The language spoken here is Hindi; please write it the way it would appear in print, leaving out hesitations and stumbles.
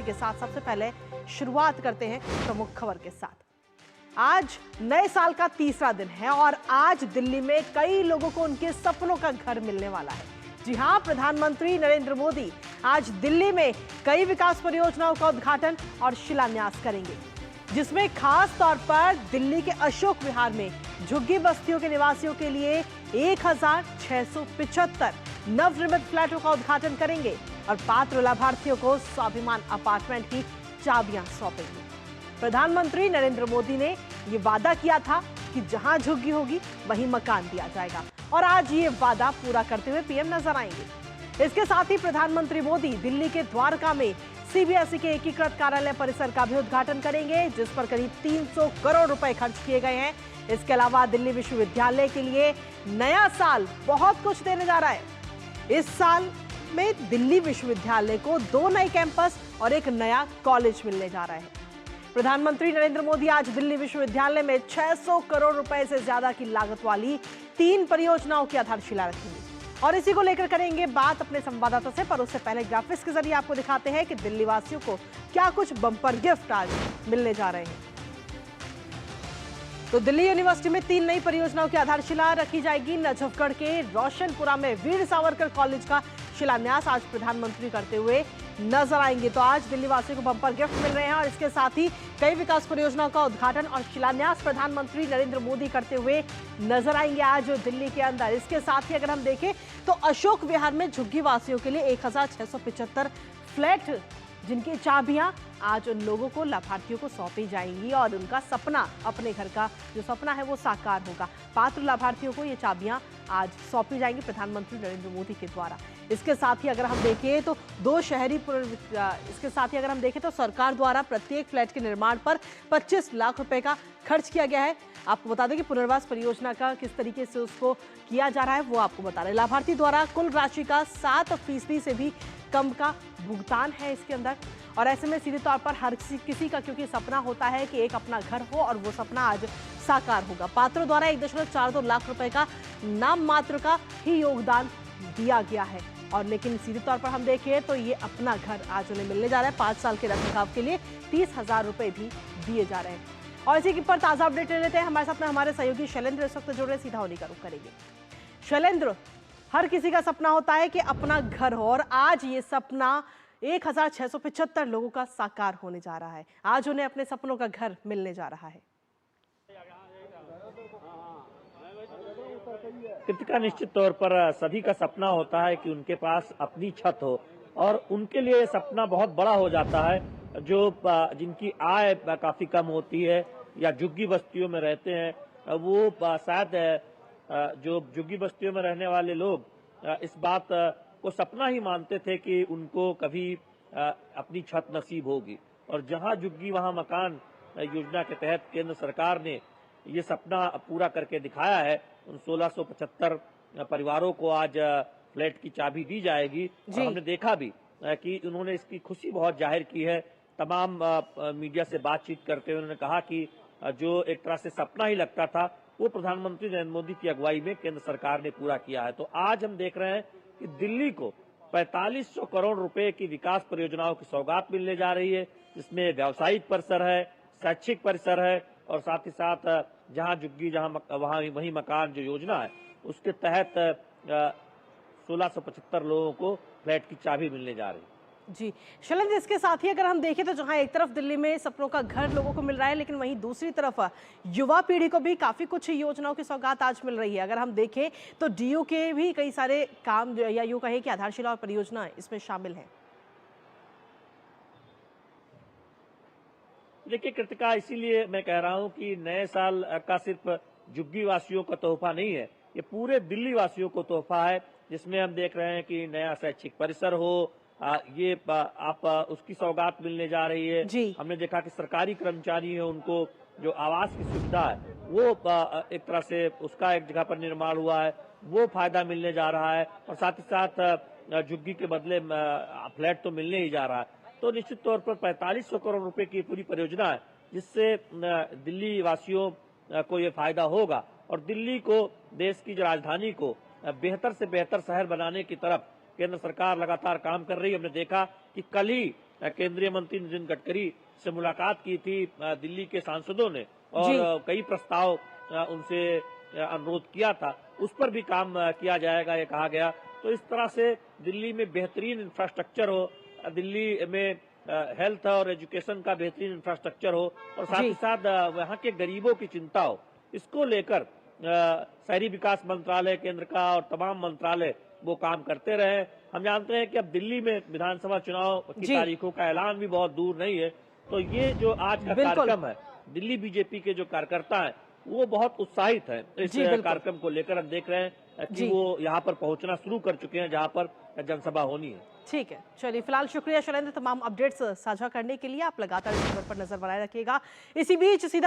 के साथ सबसे पहले शुरुआत करते हैं प्रमुख खबर के साथ। आज नए साल का तीसरा दिन है और आज दिल्ली में कई लोगों को उनके सपनों का घर मिलने वाला है। जी हां, प्रधानमंत्री नरेंद्र मोदी आज दिल्ली में कई विकास परियोजनाओं का उद्घाटन और शिलान्यास करेंगे, जिसमें खास तौर पर दिल्ली के अशोक विहार में झुग्गी बस्तियों के निवासियों के लिए 1675 नवनिर्मित फ्लैटों का उद्घाटन करेंगे और पात्र लाभार्थियों को स्वाभिमान अपार्टमेंट की चाबियां सौंपेंगे। प्रधानमंत्री नरेंद्र मोदी ने ये वादा किया था कि जहां झुग्गी होगी वहीं मकान दिया जाएगा और आज ये वादा पूरा करते हुए पीएम नजर आएंगे। इसके साथ ही प्रधानमंत्री मोदी दिल्ली के द्वारका में सीबीएसई के एकीकृत कार्यालय परिसर का भी उद्घाटन करेंगे, जिस पर करीब 300 करोड़ रुपए खर्च किए गए हैं। इसके अलावा दिल्ली विश्वविद्यालय के लिए नया साल बहुत कुछ देने जा रहा है। इस साल में दिल्ली विश्वविद्यालय को 2 नए कैंपस और एक नया कॉलेज मिलने जा रहा है। प्रधानमंत्री नरेंद्र मोदी आज दिल्ली विश्वविद्यालय में 600 करोड़ रुपए से ज्यादा की लागत वाली 3 परियोजनाओं की आधारशिला रखेंगे और इसी को लेकर करेंगे बात अपने संवाददाता से। पर उससे पहले ग्राफिक्स के जरिए आपको दिखाते हैं कि दिल्ली वासियों को क्या कुछ बम्पर गिफ्ट आज मिलने जा रहे हैं। तो दिल्ली यूनिवर्सिटी में 3 नई परियोजनाओं की आधारशिला रखी जाएगी। नजफगढ़ के रोशनपुरा में वीर सावरकर कॉलेज का शिलान्यास आज प्रधानमंत्री करते हुए नजर आएंगे। तो आज दिल्ली वासियों को बम्पर गिफ्ट मिल रहे हैं और इसके साथ ही कई विकास परियोजनाओं का उद्घाटन और शिलान्यास प्रधानमंत्री नरेंद्र मोदी करते हुए नजर आएंगे आज दिल्ली के अंदर। इसके साथ ही अगर हम देखें तो अशोक विहार में झुग्गी वासियों के लिए 1675 फ्लैट, जिनकी चाबियां आज उन लोगों को, लाभार्थियों को सौंपी जाएंगी और उनका सपना, अपने घर का जो सपना है वो साकार होगा। पात्र लाभार्थियों को ये चाबियां आज सौंपी जाएंगी प्रधानमंत्री नरेंद्र मोदी के द्वारा। इसके साथ ही अगर हम देखें तो इसके साथ ही अगर हम देखें तो सरकार द्वारा प्रत्येक फ्लैट के निर्माण पर 25 लाख रुपए का खर्च किया गया है। आपको बता दें कि पुनर्वास परियोजना का किस तरीके से उसको किया जा रहा है वो आपको बता रहे हैं। लाभार्थी द्वारा कुल राशि का 7% से भी कम का भुगतान है इसके अंदर और ऐसे में सीधे तौर पर हर किसी का क्योंकि सपना होता है कि एक अपना घर हो और वो सपना आज साकार होगा। पात्रों द्वारा 1.42 लाख रुपए का नाम मात्र का ही योगदान दिया गया है और लेकिन सीधे तौर पर हम देखें तो ये अपना घर आज उन्हें मिलने जा रहा है। 5 साल के रखरखाव के लिए 30,000 रुपए भी दिए जा रहे हैं। और इसी पर ताजा अपडेट ले लेते हैं। हमारे साथ में हमारे सहयोगी शैलेंद्र इस वक्त जुड़ रहे, सीधा उन्हीं का रुख करेंगे। शैलेंद्र, हर किसी का सपना होता है कि अपना घर हो और आज ये सपना 1675 लोगों का साकार होने जा रहा है। आज उन्हें अपने सपनों का घर मिलने जा रहा है। कृतिका, निश्चित तौर पर सभी का सपना होता है कि उनके पास अपनी छत हो और उनके लिए सपना बहुत बड़ा हो जाता है। जो जिनकी आय काफी कम होती है या झुग्गी बस्तियों में रहते हैं, वो शायद जो झुग्गी बस्तियों में रहने वाले लोग इस बात को सपना ही मानते थे कि उनको कभी अपनी छत नसीब होगी और जहां झुग्गी वहां मकान योजना के तहत केंद्र सरकार ने ये सपना पूरा करके दिखाया है। उन 1675 परिवारों को आज फ्लैट की चाबी दी जाएगी और हमने देखा भी कि उन्होंने इसकी खुशी बहुत जाहिर की है। तमाम मीडिया से बातचीत करते हुए उन्होंने कहा कि जो एक तरह से सपना ही लगता था वो प्रधानमंत्री नरेंद्र मोदी की अगुवाई में केंद्र सरकार ने पूरा किया है। तो आज हम देख रहे हैं कि दिल्ली को 4500 करोड़ रुपए की विकास परियोजनाओं की सौगात मिलने जा रही है, जिसमें व्यावसायिक परिसर है, शैक्षिक परिसर है और साथ ही साथ जहां झुग्गी वहीं मकान जो योजना है उसके तहत 1675 लोगों को फ्लैट की चाबी मिलने जा रही है। जी शैलेंद्र, इसके साथ ही अगर हम देखें तो जहां एक तरफ दिल्ली में सपनों का घर लोगों को मिल रहा है, लेकिन वहीं दूसरी तरफ युवा पीढ़ी को भी काफी कुछ योजनाओं की सौगात आज मिल रही है। अगर हम देखें तो डीयू के भी कई सारे काम या यूं कहें कि आधारशिला और परियोजना इसमें शामिल है। देखिए कृतिका, इसीलिए मैं कह रहा हूं कि नए साल का सिर्फ झुग्गी वासियों का तोहफा नहीं है, ये पूरे दिल्ली वासियों को तोहफा है, जिसमें हम देख रहे हैं कि नया शैक्षिक परिसर हो, ये आप उसकी सौगात मिलने जा रही है। हमने देखा कि सरकारी कर्मचारी है, उनको जो आवास की सुविधा है वो एक तरह से उसका एक जगह पर निर्माण हुआ है, वो फायदा मिलने जा रहा है और साथ ही साथ झुग्गी के बदले फ्लैट तो मिलने ही जा रहा है। तो निश्चित तौर पर 4500 करोड़ रुपए की पूरी परियोजना है, जिससे दिल्ली वासियों को ये फायदा होगा और दिल्ली को, देश की राजधानी को बेहतर से बेहतर शहर बनाने की तरफ केंद्र सरकार लगातार काम कर रही है। हमने देखा कि कल ही केंद्रीय मंत्री नितिन गडकरी से मुलाकात की थी दिल्ली के सांसदों ने, और कई प्रस्ताव उनसे अनुरोध किया था, उस पर भी काम किया जाएगा, ये कहा गया। तो इस तरह से दिल्ली में बेहतरीन इंफ्रास्ट्रक्चर हो, दिल्ली में हेल्थ और एजुकेशन का बेहतरीन इंफ्रास्ट्रक्चर हो, और साथ ही साथ वहाँ के गरीबों की चिंता हो, इसको लेकर शहरी विकास मंत्रालय केंद्र का और तमाम मंत्रालय वो काम करते रहे। हम जानते हैं कि अब दिल्ली में विधानसभा चुनाव की तारीखों का ऐलान भी बहुत दूर नहीं है, तो ये जो आज का कार्यक्रम है, दिल्ली बीजेपी के जो कार्यकर्ता हैं वो बहुत उत्साहित हैं इस कार्यक्रम को लेकर। हम देख रहे हैं कि वो यहाँ पर पहुंचना शुरू कर चुके हैं जहाँ पर जनसभा होनी है। ठीक है, चलिए फिलहाल शुक्रिया शैलेंद्र, तमाम अपडेट्स साझा करने के लिए। आप लगातार इस खबर पर नजर बनाए रखिएगा। इसी बीच सीधा